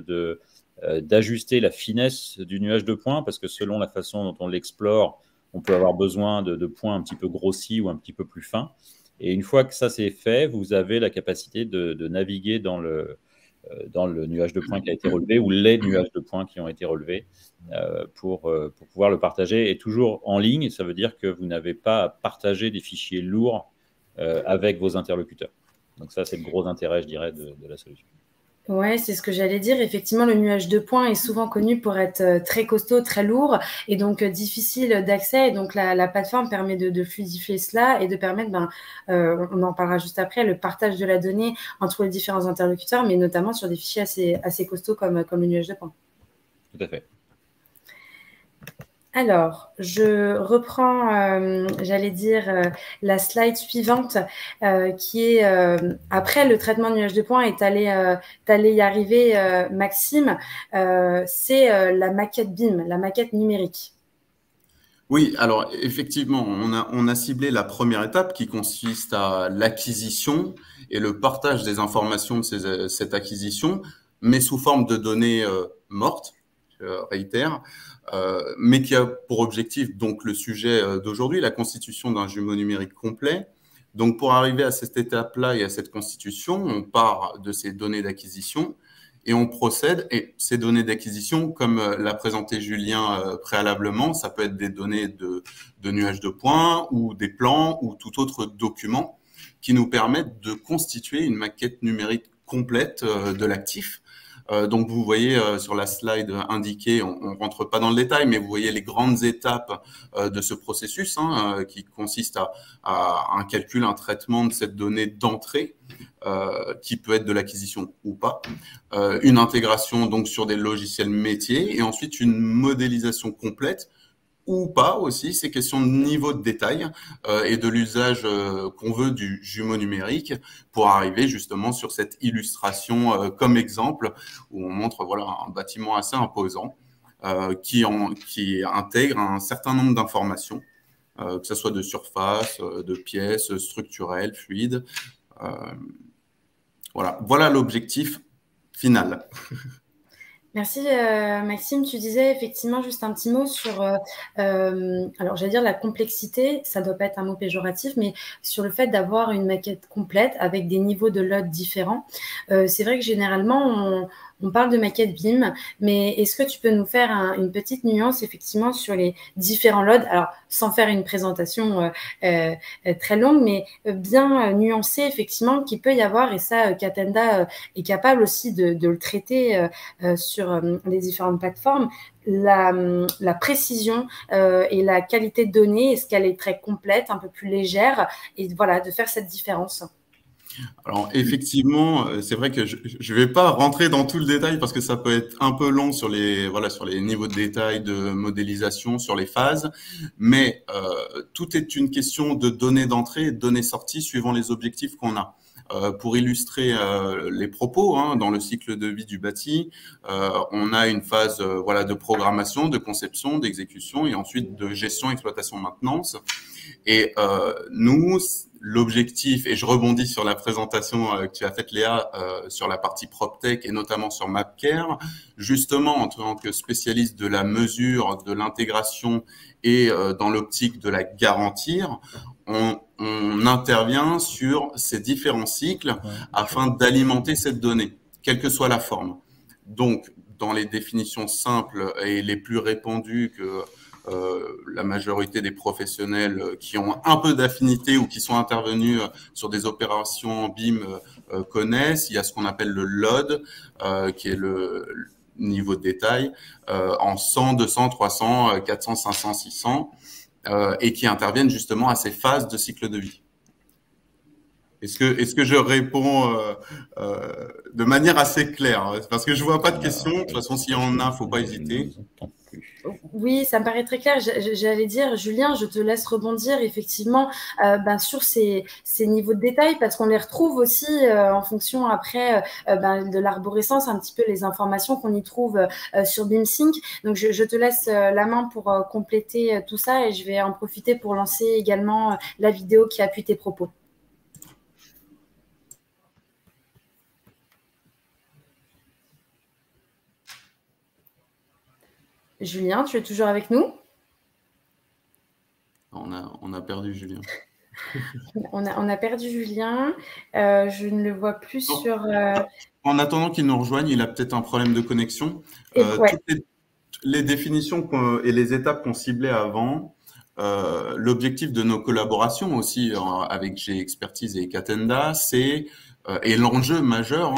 Speaker 2: d'ajuster la finesse du nuage de points, parce que selon la façon dont on l'explore, on peut avoir besoin de points un petit peu grossis ou un petit peu plus fins. Et une fois que ça c'est fait, vous avez la capacité de naviguer dans le nuage de points qui a été relevé ou les nuages de points qui ont été relevés pour pouvoir le partager. Et toujours en ligne, ça veut dire que vous n'avez pas à partager des fichiers lourds avec vos interlocuteurs. Donc ça, c'est le gros intérêt, je dirais, de la solution.
Speaker 1: Ouais, c'est ce que j'allais dire. Effectivement, le nuage de points est souvent connu pour être très costaud, très lourd et donc difficile d'accès. Et donc, la plateforme permet de fluidifier cela et de permettre, on en parlera juste après, le partage de la donnée entre les différents interlocuteurs, mais notamment sur des fichiers assez costauds comme le nuage de points.
Speaker 2: Tout à fait.
Speaker 1: Alors, je reprends, j'allais dire, la slide suivante, qui est après le traitement de nuage de points, et tu allais y arriver, Maxime, c'est la maquette BIM, la maquette numérique.
Speaker 3: Oui, alors effectivement, on a ciblé la première étape qui consiste à l'acquisition et le partage des informations de cette acquisition, mais sous forme de données mortes, je réitère, mais qui a pour objectif donc le sujet d'aujourd'hui, la constitution d'un jumeau numérique complet. Donc pour arriver à cette étape-là et à cette constitution, on part de ces données d'acquisition et on procède. Et ces données d'acquisition, comme l'a présenté Julien préalablement, ça peut être des données de nuages de points ou des plans ou tout autre document qui nous permettent de constituer une maquette numérique complète de l'actif. Donc, vous voyez sur la slide indiquée, on ne rentre pas dans le détail, mais vous voyez les grandes étapes de ce processus qui consiste à un calcul, un traitement de cette donnée d'entrée qui peut être de l'acquisition ou pas, une intégration donc sur des logiciels métiers et ensuite une modélisation complète ou pas aussi, c'est question de niveau de détail et de l'usage qu'on veut du jumeau numérique pour arriver justement sur cette illustration comme exemple où on montre voilà un bâtiment assez imposant qui intègre un certain nombre d'informations, que ce soit de surface, de pièces, structurelles, fluides. Voilà l'objectif final.
Speaker 1: Merci Maxime, tu disais effectivement juste un petit mot sur, alors j'allais dire la complexité, ça doit pas être un mot péjoratif, mais sur le fait d'avoir une maquette complète avec des niveaux de load différents. C'est vrai que généralement on parle de maquette BIM, mais est-ce que tu peux nous faire une petite nuance effectivement sur les différents loads, alors sans faire une présentation très longue, mais bien nuancée effectivement qu'il peut y avoir, et ça Catenda est capable aussi de le traiter sur les différentes plateformes, la précision et la qualité de données, est-ce qu'elle est très complète, un peu plus légère, et voilà, de faire cette différence.
Speaker 3: Alors effectivement, c'est vrai que je vais pas rentrer dans tout le détail parce que ça peut être un peu long sur les niveaux de détail de modélisation, sur les phases, mais tout est une question de données d'entrée et de données sorties suivant les objectifs qu'on a. Pour illustrer les propos dans le cycle de vie du bâti, on a une phase de programmation, de conception, d'exécution et ensuite de gestion, exploitation, maintenance. Et nous, l'objectif, et je rebondis sur la présentation que tu as faite Léa sur la partie PropTech et notamment sur MapCare, justement en tant que spécialiste de la mesure, de l'intégration et dans l'optique de la garantir, on intervient sur ces différents cycles afin d'alimenter cette donnée, quelle que soit la forme. Donc, dans les définitions simples et les plus répandues que la majorité des professionnels qui ont un peu d'affinité ou qui sont intervenus sur des opérations BIM connaissent. Il y a ce qu'on appelle le LOD, qui est le niveau de détail, en 100, 200, 300, 400, 500, 600, et qui interviennent justement à ces phases de cycle de vie. Est-ce que je réponds de manière assez claire? Parce que je vois pas de questions. De toute façon, s'il y en a, faut pas hésiter.
Speaker 1: Oui, ça me paraît très clair. J'allais dire, Julien, je te laisse rebondir effectivement sur ces niveaux de détail, parce qu'on les retrouve aussi en fonction après de l'arborescence, un petit peu les informations qu'on y trouve sur BIMsync. Donc, je te laisse la main pour compléter tout ça, et je vais en profiter pour lancer également la vidéo qui appuie tes propos. Julien, tu es toujours avec nous?
Speaker 3: On a perdu Julien.
Speaker 1: On a perdu Julien. Je ne le vois plus sur...
Speaker 3: En attendant qu'il nous rejoigne, il a peut-être un problème de connexion.
Speaker 1: Ouais.
Speaker 3: Toutes les définitions et les étapes qu'on ciblait avant, l'objectif de nos collaborations aussi avec GExpertise et Catenda, c'est et l'enjeu majeur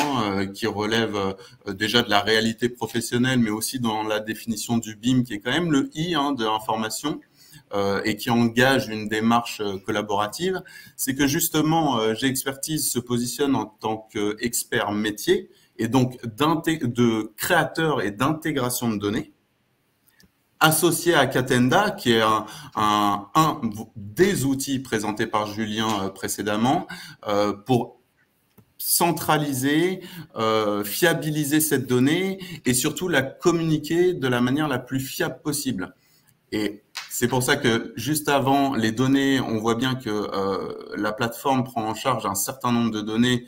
Speaker 3: qui relève déjà de la réalité professionnelle, mais aussi dans la définition du BIM, qui est quand même le I de l'information, et qui engage une démarche collaborative, c'est que justement, G-Expertise se positionne en tant qu'expert métier, et donc de créateur et d'intégration de données, associé à Catenda, qui est un des outils présentés par Julien précédemment, pour centraliser, fiabiliser cette donnée et surtout la communiquer de la manière la plus fiable possible. Et c'est pour ça que juste avant les données, on voit bien que la plateforme prend en charge un certain nombre de données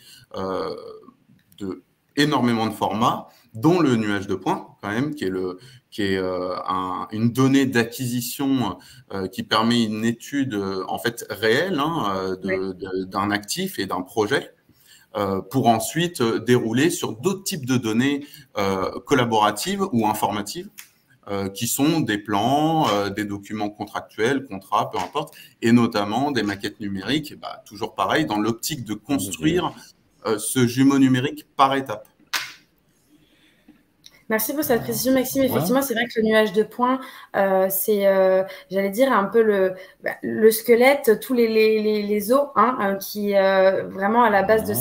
Speaker 3: de énormément de formats, dont le nuage de points quand même, qui est une donnée d'acquisition qui permet une étude en fait réelle d'un actif et d'un projet, pour ensuite dérouler sur d'autres types de données collaboratives ou informatives, qui sont des plans, des documents contractuels, contrats, peu importe, et notamment des maquettes numériques, toujours pareil, dans l'optique de construire ce jumeau numérique par étapes.
Speaker 1: Merci pour cette précision, Maxime. Effectivement, c'est vrai que le nuage de points, c'est, j'allais dire, un peu le squelette, tous les os qui vraiment à la base de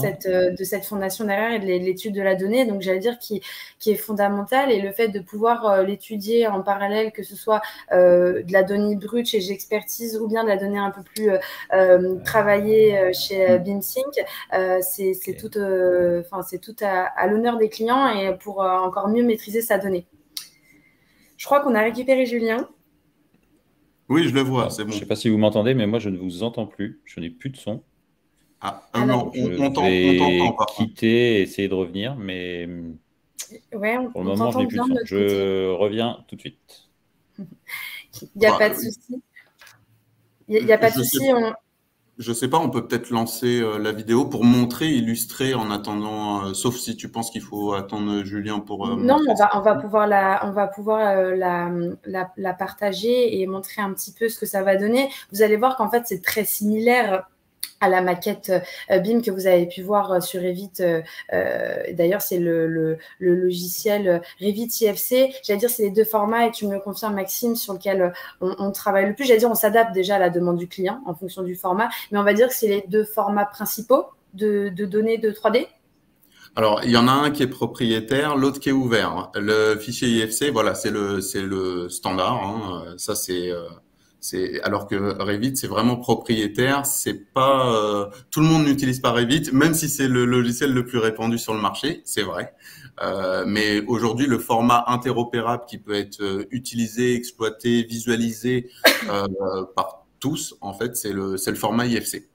Speaker 1: cette fondation derrière et de l'étude de la donnée. Donc, j'allais dire qui est fondamental. Et le fait de pouvoir l'étudier en parallèle, que ce soit de la donnée brute chez G-Expertise ou bien de la donnée un peu plus travaillée chez BIMsync, c'est tout à l'honneur des clients et pour encore mieux maîtriser sa donnée. Je crois qu'on a récupéré Julien.
Speaker 3: Oui, je le vois, c'est bon.
Speaker 2: Je ne sais pas si vous m'entendez, mais moi, je ne vous entends plus. Je n'ai plus de son.
Speaker 3: Non, on t'entend pas.
Speaker 2: Quitter et essayer de revenir, mais
Speaker 1: ouais,
Speaker 2: pour le moment, je n'ai plus de son. Je reviens tout de suite.
Speaker 1: Il n'y a pas de souci. Il n'y a pas de souci.
Speaker 3: Je ne sais pas, on peut peut-être lancer la vidéo pour montrer, illustrer en attendant, sauf si tu penses qu'il faut attendre Julien pour…
Speaker 1: non, on va pouvoir la partager et montrer un petit peu ce que ça va donner. Vous allez voir qu'en fait, c'est très similaire à la maquette BIM que vous avez pu voir sur Revit. D'ailleurs, c'est le logiciel Revit IFC. J'allais dire, c'est les deux formats et tu me confirmes, Maxime, sur lequel on travaille le plus. J'allais dire, on s'adapte déjà à la demande du client en fonction du format, mais on va dire que c'est les deux formats principaux de données de 3D.
Speaker 3: Alors, il y en a un qui est propriétaire, l'autre qui est ouvert. Le fichier IFC, voilà, c'est le standard. Ça, alors que Revit, c'est vraiment propriétaire. C'est pas tout le monde n'utilise pas Revit, même si c'est le logiciel le plus répandu sur le marché, c'est vrai. Mais aujourd'hui, le format interopérable qui peut être utilisé, exploité, visualisé par tous, en fait, c'est le format IFC.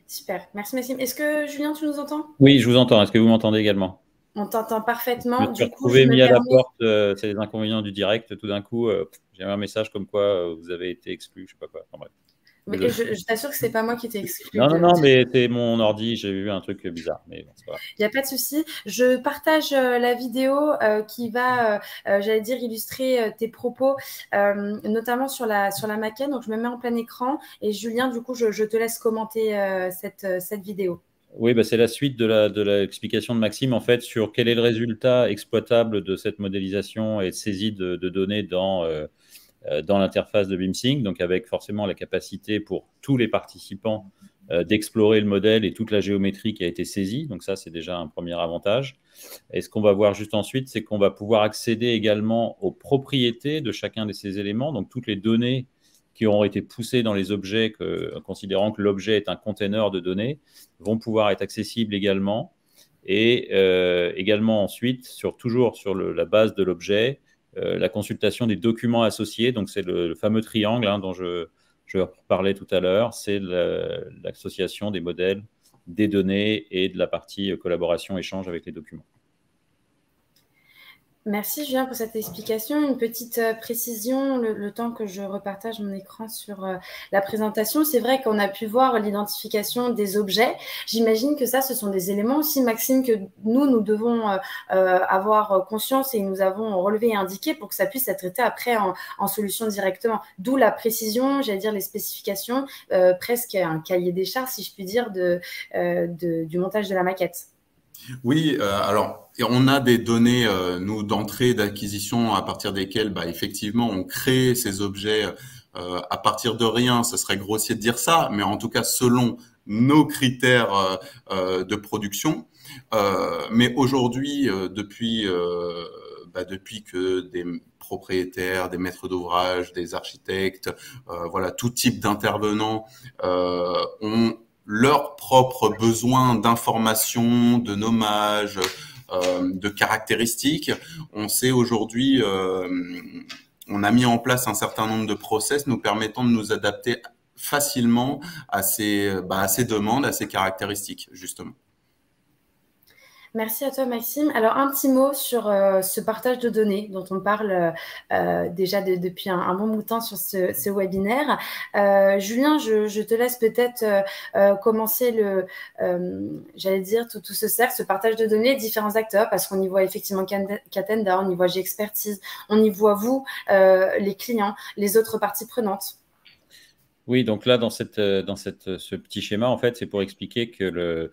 Speaker 1: Super, merci Maxime. Est-ce que Julien, tu nous entends?
Speaker 2: Oui, je vous entends. Est-ce que vous m'entendez également?
Speaker 1: On t'entend parfaitement.
Speaker 2: Je me suis retrouvé mis à la porte, c'est les inconvénients du direct. Tout d'un coup, j'ai un message comme quoi vous avez été exclu, je ne sais pas quoi. Enfin, bref.
Speaker 1: Mais je t'assure que ce n'est pas moi qui t'ai exclu.
Speaker 2: Non, mais c'est mon ordi, j'ai vu un truc bizarre. Mais bon, c'est pas grave.
Speaker 1: Il n'y a pas de souci. Je partage la vidéo qui va, j'allais dire, illustrer tes propos, notamment sur la maquette. Donc, je me mets en plein écran. Et Julien, du coup, je te laisse commenter cette vidéo.
Speaker 2: Oui, c'est la suite de l'explication de Maxime, en fait, sur quel est le résultat exploitable de cette modélisation et de saisie de données dans l'interface de BIMsync, donc avec forcément la capacité pour tous les participants d'explorer le modèle et toute la géométrie qui a été saisie. Donc ça, c'est déjà un premier avantage. Et ce qu'on va voir juste ensuite, c'est qu'on va pouvoir accéder également aux propriétés de chacun de ces éléments, donc toutes les données qui auront été poussées dans les objets, considérant que l'objet est un container de données, vont pouvoir être accessibles également. Et également ensuite, toujours sur la base de l'objet, la consultation des documents associés. Donc, c'est le fameux triangle dont je parlais tout à l'heure. C'est l'association des modèles, des données et de la partie collaboration-échange avec les documents.
Speaker 1: Merci Julien pour cette explication. Une petite précision, le temps que je repartage mon écran sur la présentation. C'est vrai qu'on a pu voir l'identification des objets. J'imagine que ça, ce sont des éléments aussi, Maxime, que nous devons avoir conscience et nous avons relevé et indiqué pour que ça puisse être traité après en solution directement. D'où la précision, j'allais dire les spécifications, presque un cahier des charges, si je puis dire, du montage de la maquette.
Speaker 3: Oui, alors on a des données, nous, d'entrée, d'acquisition, à partir desquelles, effectivement, on crée ces objets à partir de rien. Ce serait grossier de dire ça, mais en tout cas, selon nos critères de production. Mais aujourd'hui, depuis que des propriétaires, des maîtres d'ouvrage, des architectes, voilà, tout type d'intervenants ont leurs propres besoins d'information, de nommage, de caractéristiques. On sait aujourd'hui, on a mis en place un certain nombre de process nous permettant de nous adapter facilement à ces demandes, à ces caractéristiques, justement.
Speaker 1: Merci à toi, Maxime. Alors, un petit mot sur ce partage de données dont on parle déjà depuis un bon bout de temps sur ce webinaire. Julien, je te laisse peut-être commencer j'allais dire, tout ce cercle, ce partage de données, différents acteurs, parce qu'on y voit effectivement Catenda, on y voit G-Expertise, on y voit vous, les clients, les autres parties prenantes.
Speaker 2: Oui, donc là, dans ce petit schéma, en fait, c'est pour expliquer que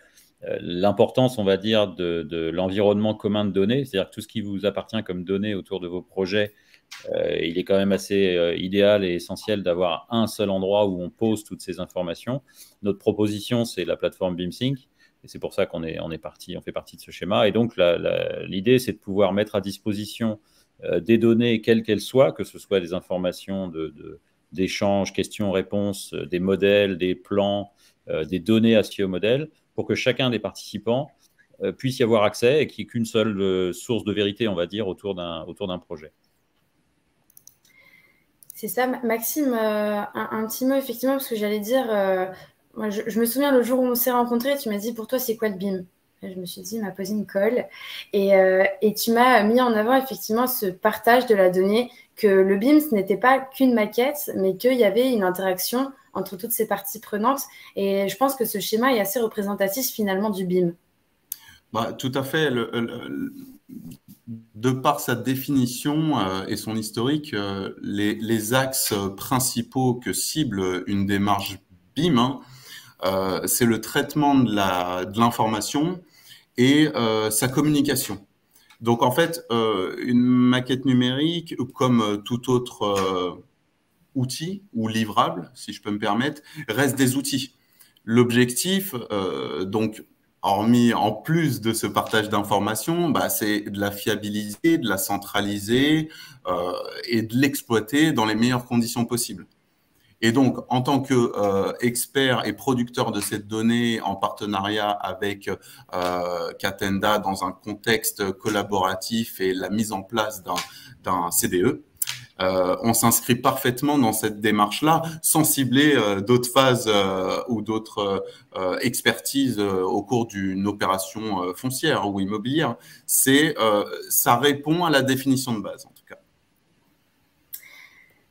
Speaker 2: l'importance, on va dire, de l'environnement commun de données, c'est-à-dire que tout ce qui vous appartient comme données autour de vos projets, il est quand même assez idéal et essentiel d'avoir un seul endroit où on pose toutes ces informations. Notre proposition, c'est la plateforme BIMsync, et c'est pour ça on fait partie de ce schéma. Et donc, l'idée, c'est de pouvoir mettre à disposition des données, quelles qu'elles soient, que ce soit des informations d'échanges, questions-réponses, des modèles, des plans, des données associées au modèle, pour que chacun des participants puisse y avoir accès et qu'il n'y ait qu'une seule source de vérité, on va dire, autour d'un projet.
Speaker 1: C'est ça, Maxime, un petit mot, effectivement, parce que j'allais dire, moi, je me souviens le jour où on s'est rencontrés, tu m'as dit, pour toi, c'est quoi le BIM? Et je me suis dit, il m'a posé une colle. Et tu m'as mis en avant, effectivement, ce partage de la donnée, que le BIM, ce n'était pas qu'une maquette, mais qu'il y avait une interaction entre toutes ces parties prenantes. Et je pense que ce schéma est assez représentatif, finalement, du BIM.
Speaker 3: Tout à fait. De par sa définition et son historique, les axes principaux que cible une démarche BIM, c'est le traitement de l'information et sa communication. Donc, en fait, une maquette numérique, comme tout autre outil ou livrable, si je peux me permettre, reste des outils. L'objectif, donc, en plus de ce partage d'informations, c'est de la fiabiliser, de la centraliser et de l'exploiter dans les meilleures conditions possibles. Et donc, en tant qu'expert et producteur de cette donnée en partenariat avec Catenda dans un contexte collaboratif et la mise en place d'un CDE, on s'inscrit parfaitement dans cette démarche-là, sans cibler d'autres phases ou d'autres expertises au cours d'une opération foncière ou immobilière. Ça répond à la définition de base, en tout cas.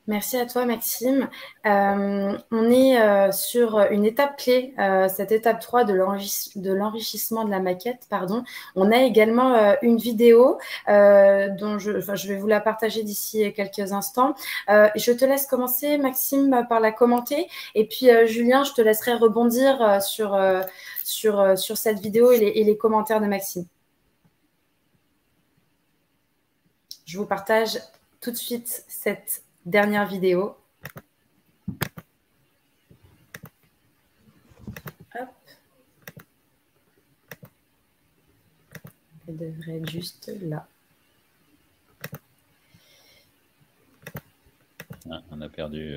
Speaker 1: Merci à toi, Maxime. On est sur une étape clé, cette étape 3 de l'enrichissement de la maquette. Pardon. On a également une vidéo dont je vais vous la partager d'ici quelques instants. Je te laisse commencer, Maxime, par la commenter. Et puis, Julien, je te laisserai rebondir sur cette vidéo et les commentaires de Maxime. Je vous partage tout de suite cette dernière vidéo. Hop. Elle devrait être juste là.
Speaker 2: Ah, on a perdu.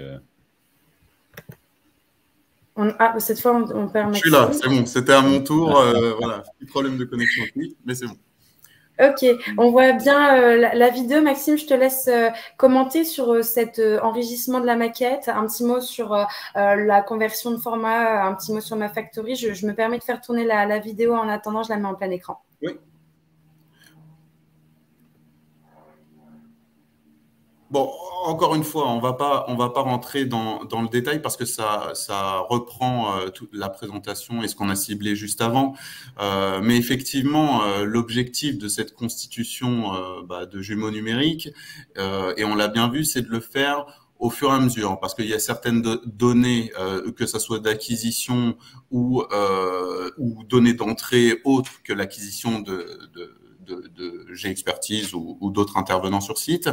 Speaker 1: Cette fois, on perd Maxime.
Speaker 3: Je suis là, c'est bon. C'était à mon tour. Voilà, petit problème de connexion aussi, mais c'est bon.
Speaker 1: Ok, on voit bien la vidéo. Maxime, je te laisse commenter sur cet enrichissement de la maquette, un petit mot sur la conversion de format, un petit mot sur ma factory. Je me permets de faire tourner la vidéo en attendant, je la mets en plein écran.
Speaker 3: Oui. Bon, encore une fois, on va pas rentrer dans le détail parce que ça reprend toute la présentation et ce qu'on a ciblé juste avant. Mais effectivement, l'objectif de cette constitution de jumeaux numériques, et on l'a bien vu, c'est de le faire au fur et à mesure, parce qu'il y a certaines données, que ça soit d'acquisition ou données d'entrée autres que l'acquisition de G-Expertise ou d'autres intervenants sur site.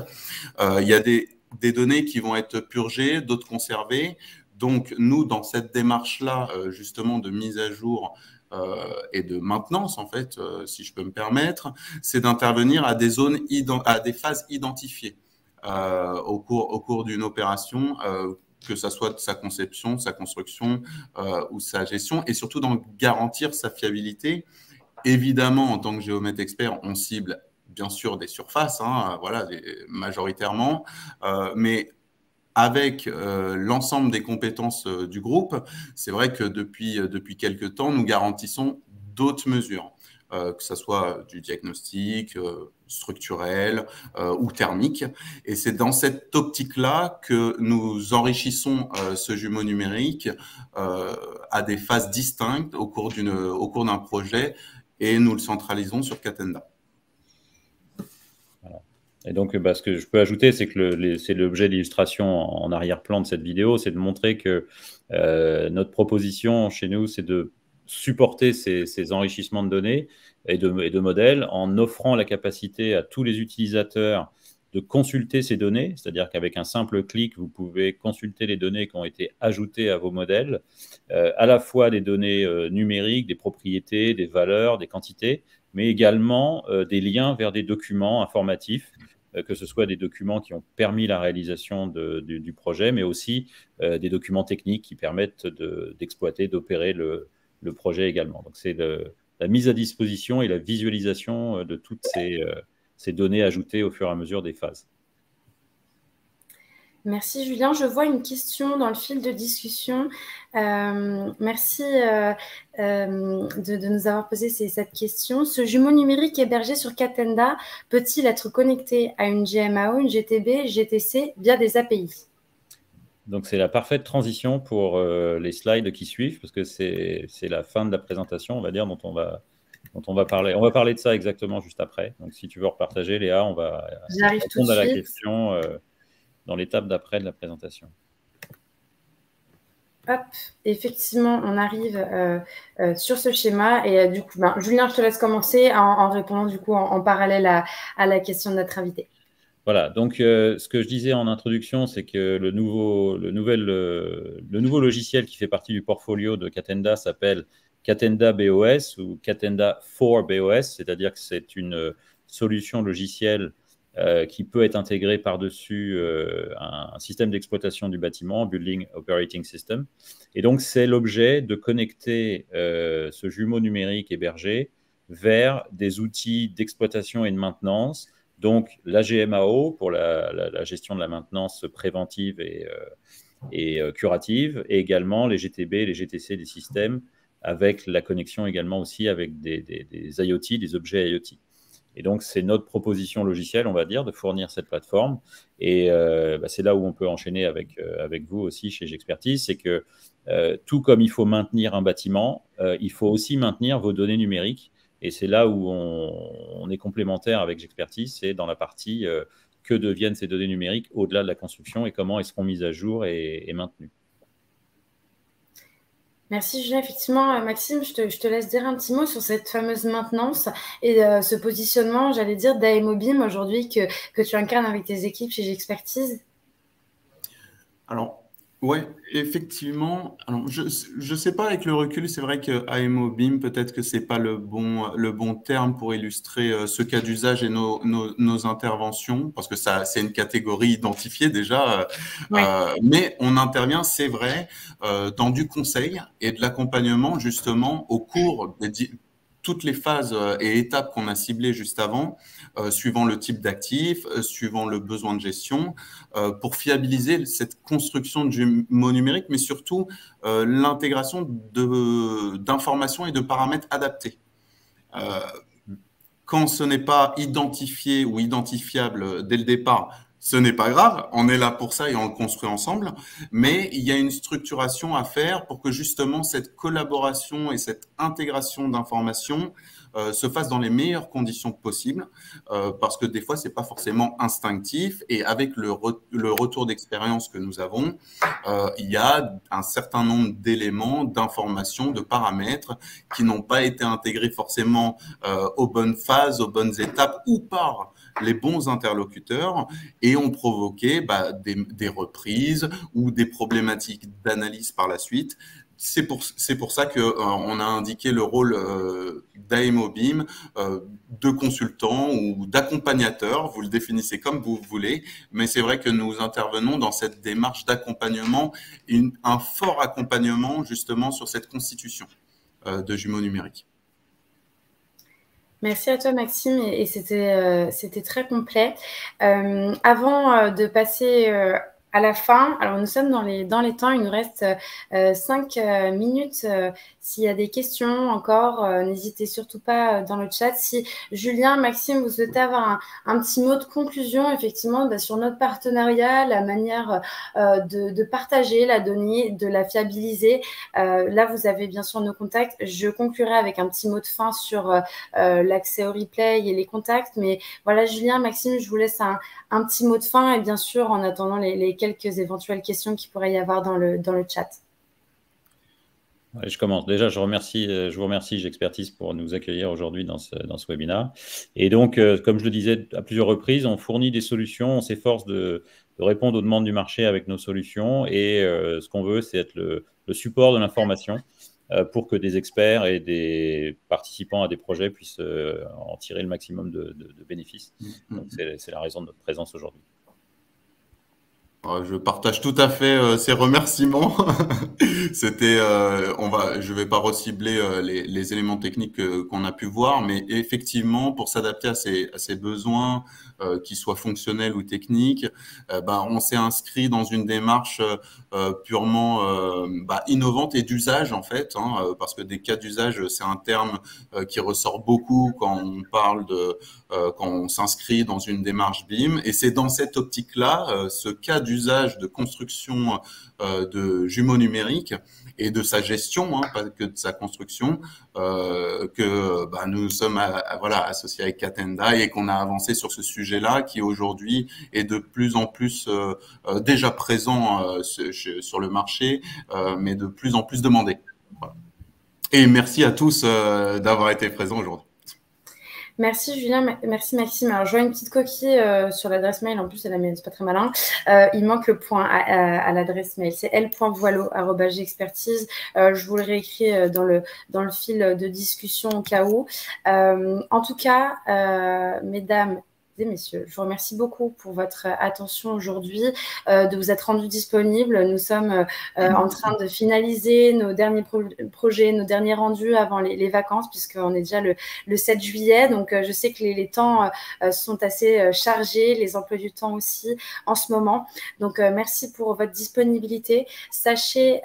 Speaker 3: Il y a des données qui vont être purgées, d'autres conservées. Donc, nous, dans cette démarche-là, justement, de mise à jour et de maintenance, en fait, si je peux me permettre, c'est d'intervenir à des zones, à des phases identifiées au cours d'une opération, que ça soit de sa conception, de sa construction ou sa gestion, et surtout d'en garantir sa fiabilité. Évidemment, en tant que géomètre expert, on cible bien sûr des surfaces, voilà, majoritairement, mais avec l'ensemble des compétences du groupe, c'est vrai que depuis quelques temps, nous garantissons d'autres mesures, que ce soit du diagnostic structurel ou thermique. Et c'est dans cette optique-là que nous enrichissons ce jumeau numérique à des phases distinctes au cours d'un projet, et nous le centralisons sur Catenda.
Speaker 2: Voilà. Et donc, ce que je peux ajouter, c'est que c'est l'objet d'illustration en arrière-plan de cette vidéo, c'est de montrer que notre proposition chez nous, c'est de supporter ces enrichissements de données et de modèles en offrant la capacité à tous les utilisateurs de consulter ces données, c'est-à-dire qu'avec un simple clic, vous pouvez consulter les données qui ont été ajoutées à vos modèles, à la fois des données numériques, des propriétés, des valeurs, des quantités, mais également des liens vers des documents informatifs, que ce soit des documents qui ont permis la réalisation du projet, mais aussi des documents techniques qui permettent d'exploiter, d'opérer le projet également. Donc, c'est la mise à disposition et la visualisation de toutes ces données ajoutées au fur et à mesure des phases.
Speaker 1: Merci Julien. Je vois une question dans le fil de discussion. Merci de nous avoir posé cette question. Ce jumeau numérique hébergé sur Catenda peut-il être connecté à une GMAO, une GTB, GTC via des API?
Speaker 2: Donc, c'est la parfaite transition pour les slides qui suivent, parce que c'est la fin de la présentation, on va dire, dont on va parler. On va parler de ça exactement juste après. Donc, si tu veux repartager, Léa, on va répondre à la question dans l'étape d'après de la présentation.
Speaker 1: Hop, effectivement, on arrive sur ce schéma. Et du coup, Julien, je te laisse commencer en répondant du coup en parallèle à la question de notre invité.
Speaker 2: Voilà, donc ce que je disais en introduction, c'est que le nouveau logiciel qui fait partie du portfolio de Catenda s'appelle Catenda BOS ou Catenda for BOS, c'est-à-dire que c'est une solution logicielle qui peut être intégrée par-dessus un système d'exploitation du bâtiment, Building Operating System. Et donc, c'est l'objet de connecter ce jumeau numérique hébergé vers des outils d'exploitation et de maintenance. Donc, la GMAO pour la gestion de la maintenance préventive et curative, et également les GTB, les GTC des systèmes, avec la connexion également aussi avec des IoT, des objets IoT. Et donc, c'est notre proposition logicielle, on va dire, de fournir cette plateforme. Et c'est là où on peut enchaîner avec vous aussi chez G-Expertise, c'est que tout comme il faut maintenir un bâtiment, il faut aussi maintenir vos données numériques. Et c'est là où on est complémentaire avec G-Expertise, c'est dans la partie que deviennent ces données numériques au-delà de la construction et comment elles seront mises à jour et maintenues.
Speaker 1: Merci Julien. Effectivement, Maxime, je te laisse dire un petit mot sur cette fameuse maintenance et ce positionnement, j'allais dire, d'AMOBIM aujourd'hui que tu incarnes avec tes équipes chez G-Expertise.
Speaker 3: Alors, ouais, effectivement. Alors, je ne sais pas, avec le recul, c'est vrai que AMOBIM, peut-être que ce n'est pas le bon terme pour illustrer ce cas d'usage et nos interventions, parce que c'est une catégorie identifiée déjà. Ouais. Mais on intervient, c'est vrai, dans du conseil et de l'accompagnement, justement, au cours des toutes les phases et étapes qu'on a ciblées juste avant, suivant le type d'actif, suivant le besoin de gestion, pour fiabiliser cette construction du jumeau numérique, mais surtout l'intégration d'informations et de paramètres adaptés. Quand ce n'est pas identifié ou identifiable dès le départ, ce n'est pas grave, on est là pour ça et on le construit ensemble, mais il y a une structuration à faire pour que justement cette collaboration et cette intégration d'informations se fasse dans les meilleures conditions possibles, parce que des fois, c'est pas forcément instinctif, et avec le retour d'expérience que nous avons, il y a un certain nombre d'éléments, d'informations, de paramètres qui n'ont pas été intégrés forcément aux bonnes phases, aux bonnes étapes, ou par les bons interlocuteurs, et ont provoqué des reprises ou des problématiques d'analyse par la suite. C'est pour ça qu'on a indiqué le rôle d'AMOBIM, de consultant ou d'accompagnateur, vous le définissez comme vous voulez, mais c'est vrai que nous intervenons dans cette démarche d'accompagnement, un fort accompagnement justement sur cette constitution de jumeaux numériques.
Speaker 1: Merci à toi, Maxime, et c'était très complet. Avant de passer à la fin, alors nous sommes dans les temps, il nous reste 5 minutes. S'il y a des questions encore, n'hésitez surtout pas dans le chat. Si Julien, Maxime, vous souhaitez avoir un petit mot de conclusion, effectivement, sur notre partenariat, la manière de partager la donnée, de la fiabiliser. Là, vous avez bien sûr nos contacts. Je conclurai avec un petit mot de fin sur l'accès au replay et les contacts. Mais voilà, Julien, Maxime, je vous laisse un petit mot de fin, et bien sûr, en attendant les quelques éventuelles questions qu'il pourrait y avoir dans le chat.
Speaker 2: Ouais, je commence. Déjà, je vous remercie Gexpertise pour nous accueillir aujourd'hui dans ce webinaire. Et donc, comme je le disais à plusieurs reprises, on fournit des solutions, on s'efforce de répondre aux demandes du marché avec nos solutions, et ce qu'on veut, c'est être le support de l'information pour que des experts et des participants à des projets puissent en tirer le maximum de bénéfices. Donc, c'est la raison de notre présence aujourd'hui.
Speaker 3: Je partage tout à fait ces remerciements. Je vais pas recibler les éléments techniques qu'on a pu voir, mais effectivement, pour s'adapter à ces besoins, qu'ils soient fonctionnels ou techniques, on s'est inscrit dans une démarche purement innovante et d'usage en fait, parce que des cas d'usage, c'est un terme qui ressort beaucoup quand on parle quand on s'inscrit dans une démarche BIM, et c'est dans cette optique-là, ce cas d'usage de construction de jumeaux numériques et de sa gestion, pas que de sa construction, que nous sommes associés avec Catenda, et qu'on a avancé sur ce sujet-là qui aujourd'hui est de plus en plus déjà présent sur le marché, mais de plus en plus demandé. Voilà. Et merci à tous d'avoir été présents aujourd'hui.
Speaker 1: Merci Julien, merci Maxime. Alors je vois une petite coquille sur l'adresse mail, en plus c'est la mienne, c'est pas très malin. Il manque le point à l'adresse mail, c'est l.voileau@gexpertise. Je vous le réécris dans le fil de discussion au cas où. En tout cas, mesdames et messieurs, je vous remercie beaucoup pour votre attention aujourd'hui, de vous être rendu disponible. Nous sommes en train de finaliser nos derniers projets, nos derniers rendus avant les vacances, puisqu'on est déjà le 7 juillet. Donc, je sais que les temps sont assez chargés, les emplois du temps aussi en ce moment. Donc, merci pour votre disponibilité. Sachez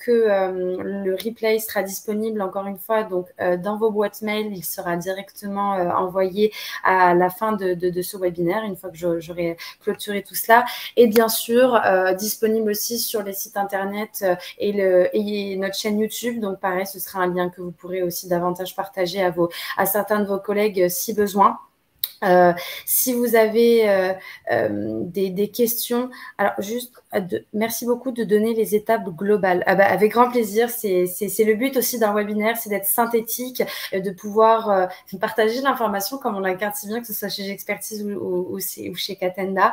Speaker 1: que le replay sera disponible encore une fois donc, dans vos boîtes mail. Il sera directement envoyé à la fin de ce webinaire, une fois que j'aurai clôturé tout cela. Et bien sûr, disponible aussi sur les sites internet et notre chaîne YouTube. Donc, pareil, ce sera un lien que vous pourrez aussi davantage partager à certains de vos collègues si besoin. Si vous avez des questions, alors juste merci beaucoup de donner les étapes globales. Avec grand plaisir, c'est le but aussi d'un webinaire, c'est d'être synthétique, de pouvoir partager l'information comme on l'incarne si bien, que ce soit chez Gexpertise ou chez Catenda.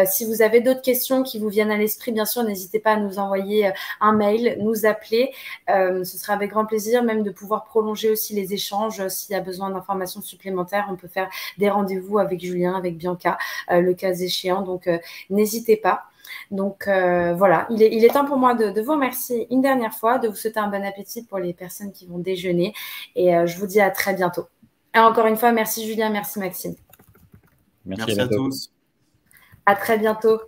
Speaker 1: Si vous avez d'autres questions qui vous viennent à l'esprit, bien sûr, n'hésitez pas à nous envoyer un mail, nous appeler. Ce sera avec grand plaisir, même de pouvoir prolonger aussi les échanges. S'il y a besoin d'informations supplémentaires, on peut faire des rendez-vous avec Julien, avec Bianca, le cas échéant. Donc, n'hésitez pas. Donc, voilà, il est temps pour moi de vous remercier une dernière fois, de vous souhaiter un bon appétit pour les personnes qui vont déjeuner. Et je vous dis à très bientôt. Et encore une fois, merci Julien, merci Maxime.
Speaker 3: Merci à tous.
Speaker 1: À très bientôt.